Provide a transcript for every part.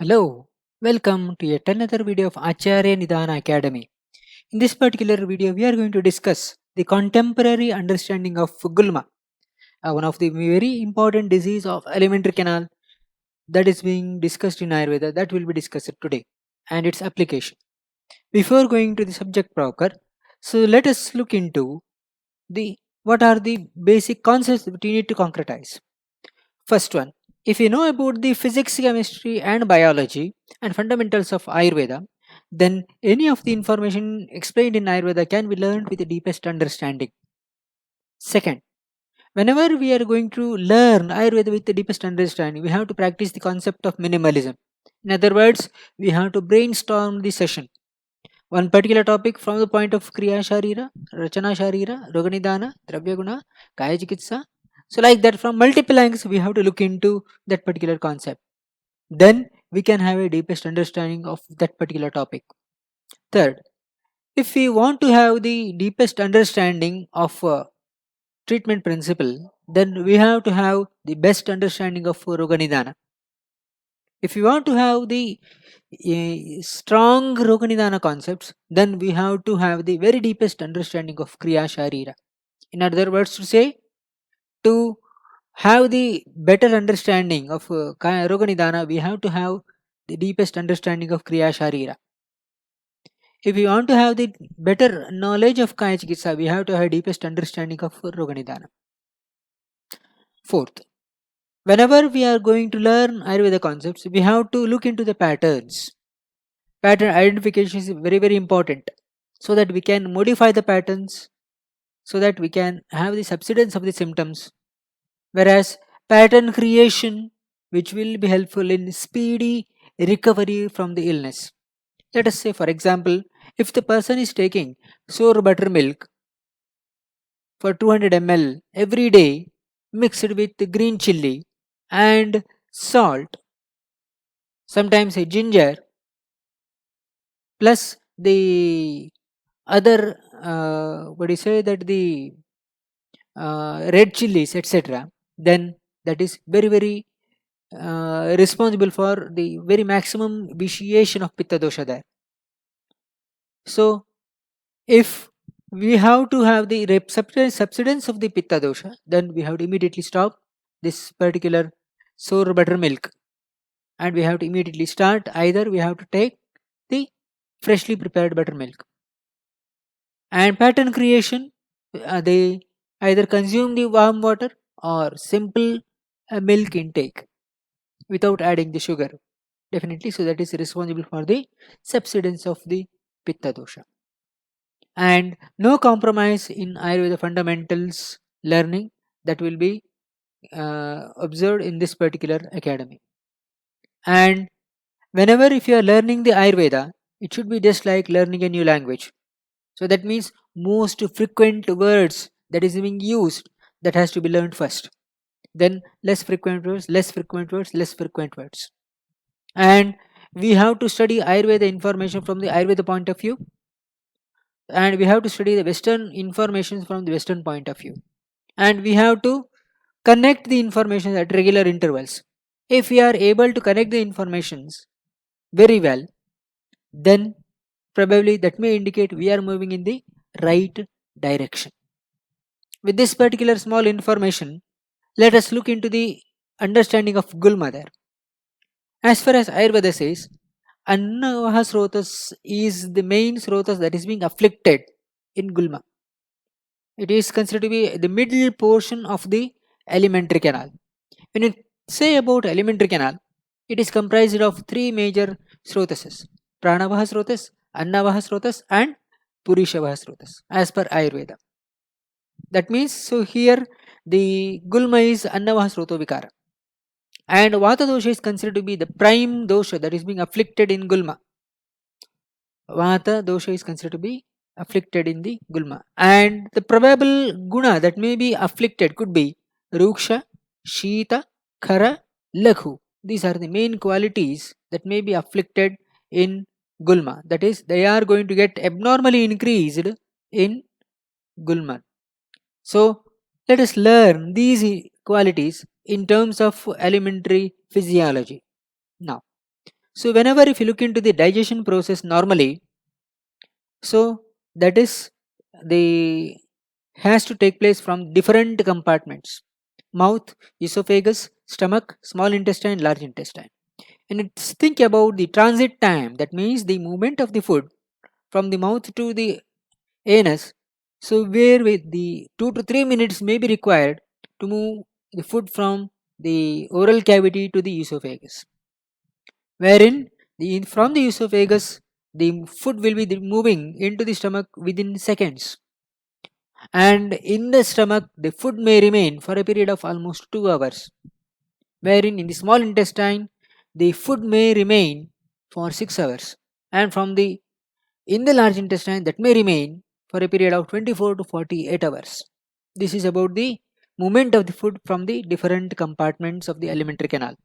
Hello, welcome to yet another video of Acharya Nidana Academy. In this particular video, we are going to discuss the contemporary understanding of Gulma, one of the very important disease of alimentary canal that is being discussed in Ayurveda that will be discussed today and its application. Before going to the subject proper, so let us look into the what are the basic concepts that we need to concretize. First one, if you know about the physics, chemistry, and biology and fundamentals of Ayurveda, then any of the information explained in Ayurveda can be learned with the deepest understanding. Second, whenever we are going to learn Ayurveda with the deepest understanding, we have to practice the concept of minimalism. In other words, we have to brainstorm the session. One particular topic from the point of Kriya Sharira, Rachana Sharira, Roganidana, Dravyaguna, Kaya Chikitsa. So, like that, from multiple angles, we have to look into that particular concept. Then we can have a deepest understanding of that particular topic. Third, if we want to have the deepest understanding of treatment principle, then we have to have the best understanding of Roganidana. If we want to have the strong Roganidana concepts, then we have to have the very deepest understanding of Kriya Sharira. In other words, to say, to have the better understanding of Roganidana, we have to have the deepest understanding of Kriya Sharira. If we want to have the better knowledge of Kaya Chikitsa, we have to have deepest understanding of Roganidana. Fourth, whenever we are going to learn Ayurveda concepts, we have to look into the patterns. Pattern identification is very important so that we can modify the patterns, so that we can have the subsidence of the symptoms. Whereas pattern creation, which will be helpful in speedy recovery from the illness. Let us say, for example, if the person is taking sour buttermilk for 200 ml every day mixed with green chili and salt, sometimes a ginger, plus the other, what do you say, that the red chilies, etc., then that is very responsible for the very maximum vitiation of pitta dosha there. So, if we have to have the subsidence of the pitta dosha, then we have to immediately stop this particular sour buttermilk, and we have to immediately start, either we have to take the freshly prepared buttermilk. And pattern creation, they either consume the warm water or simple milk intake without adding the sugar, definitely, so that is responsible for the subsidence of the pitta dosha. And no compromise in Ayurveda fundamentals learning, that will be observed in this particular academy. And whenever if you are learning the Ayurveda, it should be just like learning a new language. So that means most frequent words that is being used, that has to be learned first. Then less frequent words, less frequent words, less frequent words. And we have to study Ayurveda information from the Ayurveda point of view, and we have to study the Western information from the Western point of view, and we have to connect the information at regular intervals. If we are able to connect the informations very well, then probably that may indicate we are moving in the right direction. With this particular small information, let us look into the understanding of Gulma there. As far as Ayurveda says, Annavaha Srotas is the main Srotas that is being afflicted in Gulma. It is considered to be the middle portion of the alimentary canal. When you say about alimentary canal, it is comprised of three major Srotas: Pranavaha Srotas, Annavaha Srotas, and Purishavaha Srotas, as per Ayurveda. That means, so here the Gulma is Annavaha Sroto Vikara. And Vata dosha is considered to be the prime dosha that is being afflicted in Gulma. Vata dosha is considered to be afflicted in the Gulma. And the probable guna that may be afflicted could be Ruksha, Shita, Khara, Lakhu. These are the main qualities that may be afflicted in Gulma. That is, they are going to get abnormally increased in Gulma. So, let us learn these qualities in terms of elementary physiology. Now, So whenever if you look into the digestion process normally, so that is the has to take place from different compartments: mouth, esophagus, stomach, small intestine, large intestine. And it's think about the transit time, that means the movement of the food from the mouth to the anus. So where with the 2 to 3 minutes may be required to move the food from the oral cavity to the esophagus, wherein from the esophagus the food will be moving into the stomach within seconds, and in the stomach the food may remain for a period of almost 2 hours, wherein in the small intestine the food may remain for 6 hours, and from the in the large intestine that may remain for a period of 24 to 48 hours. This is about the movement of the food from the different compartments of the alimentary canal.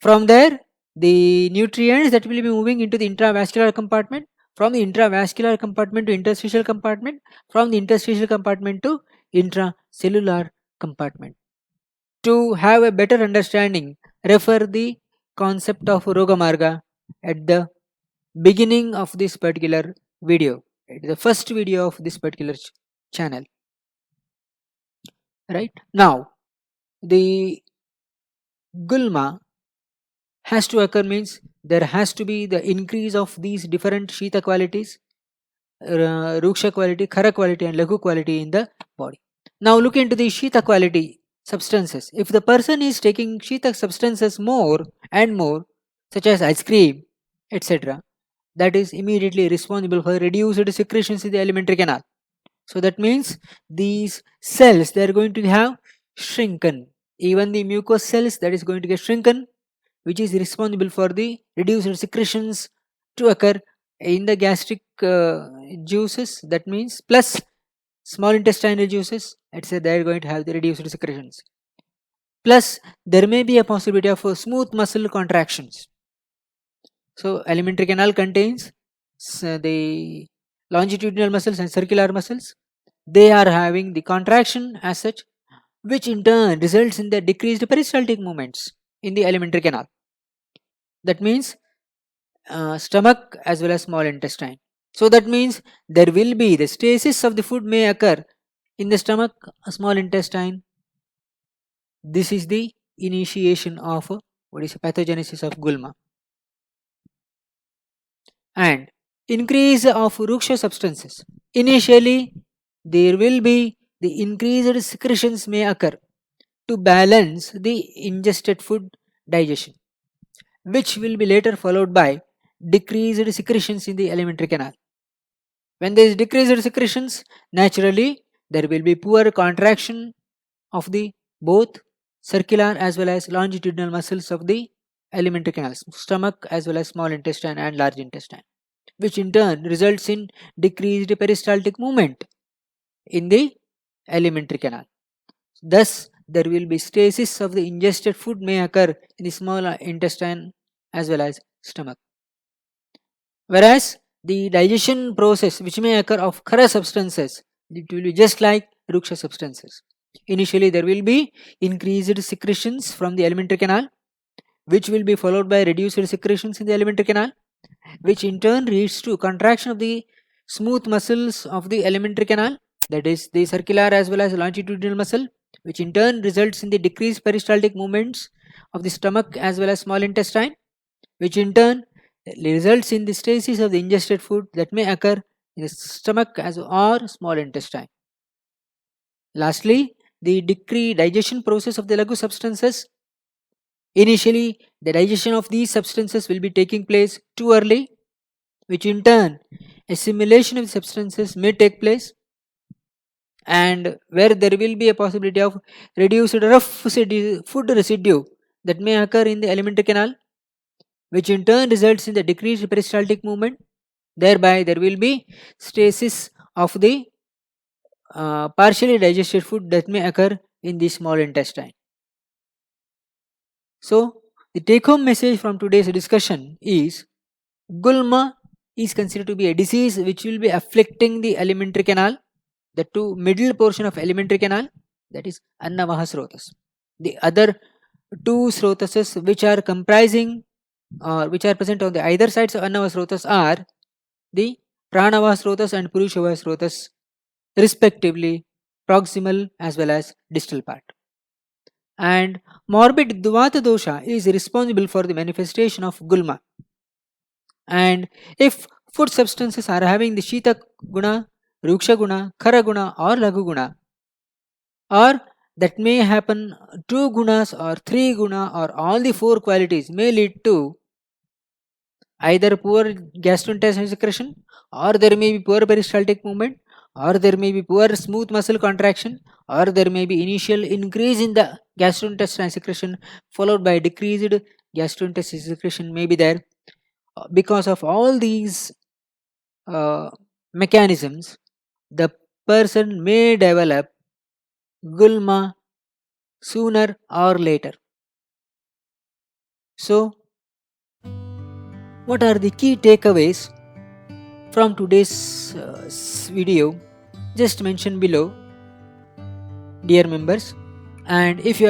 From there, the nutrients that will be moving into the intravascular compartment, from the intravascular compartment to interstitial compartment, from the interstitial compartment to intracellular compartment. To have a better understanding, refer the concept of Rogamarga at the beginning of this particular video, the first video of this particular channel. Right now, the gulma has to occur means there has to be the increase of these different shita qualities, ruksha quality, khara quality and lagu quality in the body. Now look into the shita quality substances. If the person is taking shita substances more and more, such as ice cream, etc., that is immediately responsible for reduced secretions in the alimentary canal. So that means these cells, they are going to have shrunken. Even the mucous cells, that is going to get shrunken, which is responsible for the reduced secretions to occur in the gastric juices. That means plus small intestinal juices, let's say they are going to have the reduced secretions. Plus there may be a possibility of smooth muscle contractions. So alimentary canal contains the longitudinal muscles and circular muscles. They are having the contraction as such, which in turn results in the decreased peristaltic movements in the alimentary canal. That means stomach as well as small intestine. So that means there will be the stasis of the food may occur in the stomach, small intestine. This is the initiation of what is pathogenesis of gulma. And increase of ruksha substances. Initially, there will be the increased secretions may occur to balance the ingested food digestion, which will be later followed by decreased secretions in the alimentary canal. When there is decreased secretions, naturally there will be poor contraction of the both circular as well as longitudinal muscles of the alimentary canals, stomach as well as small intestine and large intestine, which in turn results in decreased peristaltic movement in the alimentary canal. Thus, there will be stasis of the ingested food may occur in the small intestine as well as stomach. Whereas the digestion process which may occur of khara substances, it will be just like ruksha substances. Initially, there will be increased secretions from the alimentary canal, which will be followed by reduced secretions in the alimentary canal, which in turn leads to contraction of the smooth muscles of the alimentary canal, that is the circular as well as longitudinal muscle, which in turn results in the decreased peristaltic movements of the stomach as well as small intestine, which in turn results in the stasis of the ingested food that may occur in the stomach as or small intestine. Lastly, the decreased digestion process of the lagu substances. Initially, the digestion of these substances will be taking place too early, which in turn assimilation of substances may take place, and where there will be a possibility of reduced rough food residue that may occur in the alimentary canal, which in turn results in the decreased peristaltic movement. Thereby, there will be stasis of the partially digested food that may occur in the small intestine. So, the take home message from today's discussion is gulma is considered to be a disease which will be afflicting the alimentary canal, the two middle portion of alimentary canal, that is annavaha srotas. The other two srotases which are comprising which are present on the either sides of Annava Srotas are the Pranava Srotas and Purushava Srotas, respectively, proximal as well as distal part. And morbid Dvata dosha is responsible for the manifestation of Gulma. And if food substances are having the Shita guna, Ruksha guna, Khara guna, or Laghu guna, or that may happen 2 gunas or 3 guna or all the 4 qualities may lead to either poor gastrointestinal secretion, or there may be poor peristaltic movement, or there may be poor smooth muscle contraction, or there may be initial increase in the gastrointestinal secretion followed by decreased gastrointestinal secretion may be there. Because of all these mechanisms, the person may develop gulma sooner or later. So, what are the key takeaways from today's video? Just mentioned below, dear members. And if you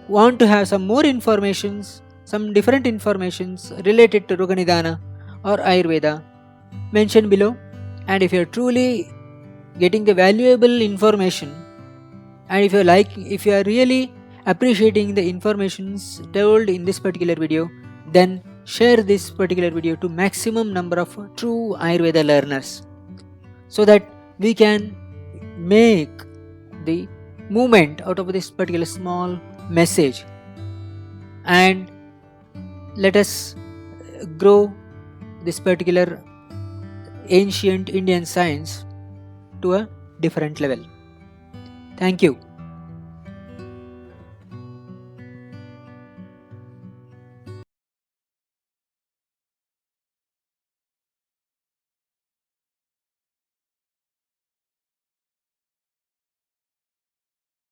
want to have some more informations, some different informations related to Roganidana or Ayurveda, mention below. And if you are truly getting the valuable information, and if you are really appreciating the informations told in this particular video, then share this particular video to maximum number of true Ayurveda learners, so that we can make the movement out of this particular small message, and let us grow this particular ancient Indian science to a different level. Thank you.